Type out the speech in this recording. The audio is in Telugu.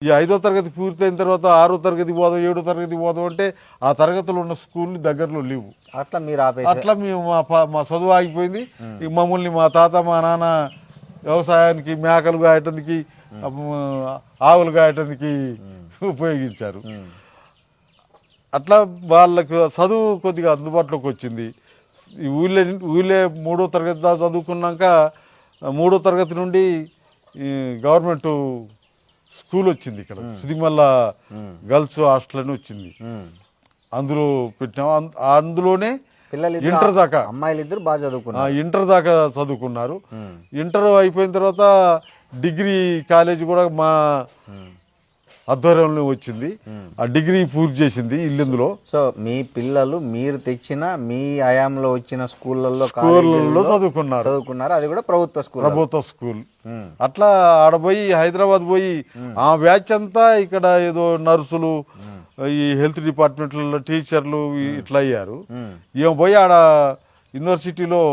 ఈ 5వ తరగతి పూర్తయిన తర్వాత 6వ తరగతి పోదాం 7వ తరగతి పోదాం అంటే ఆ తరగతులు ఉన్న స్కూల్ దగ్గరలో లేవు. అట్లా మీరు అట్లా మేము మా చదువు ఆగిపోయింది. మమ్మల్ని మా తాత మా నాన్న వ్యవసాయానికి మేకలు గాయటానికి ఆవులు గాయటానికి ఉపయోగించారు. అట్లా వాళ్ళకు చదువు కొద్దిగా అందుబాటులోకి వచ్చింది. ఈ ఊళ్ళే 3వ తరగతి దాకా చదువుకున్నాక 3వ తరగతి నుండి గవర్నమెంట్ స్కూల్ వచ్చింది. ఇక్కడ సుదిమల్ల గర్ల్స్ హాస్టల్ అని వచ్చింది. అందులో పెట్టాం. అందులోనే ఇంటర్ దాకా అమ్మాయిలు ఇద్దరు బాగా చదువుకున్నారు. ఇంటర్ దాకా చదువుకున్నారు. ఇంటర్ అయిపోయిన తర్వాత డిగ్రీ కాలేజ్ కూడా మా ఆధ్వర్యంలో వచ్చింది. ఆ డిగ్రీ పూర్తి చేసింది ఇల్లుందులో. సో మీ పిల్లలు మీరు తెచ్చిన మీ హయాంలో వచ్చిన స్కూళ్ళల్లో చదువుకున్నారు. అది కూడా ప్రభుత్వ స్కూల్. అట్లా ఆడపోయి హైదరాబాద్ పోయి ఆ బ్యాచ్ అంతా ఇక్కడ ఏదో నర్సులు ఈ హెల్త్ డిపార్ట్మెంట్లలో టీచర్లు ఇట్లా అయ్యారు. ఏమో పోయి ఆడ యూనివర్సిటీలో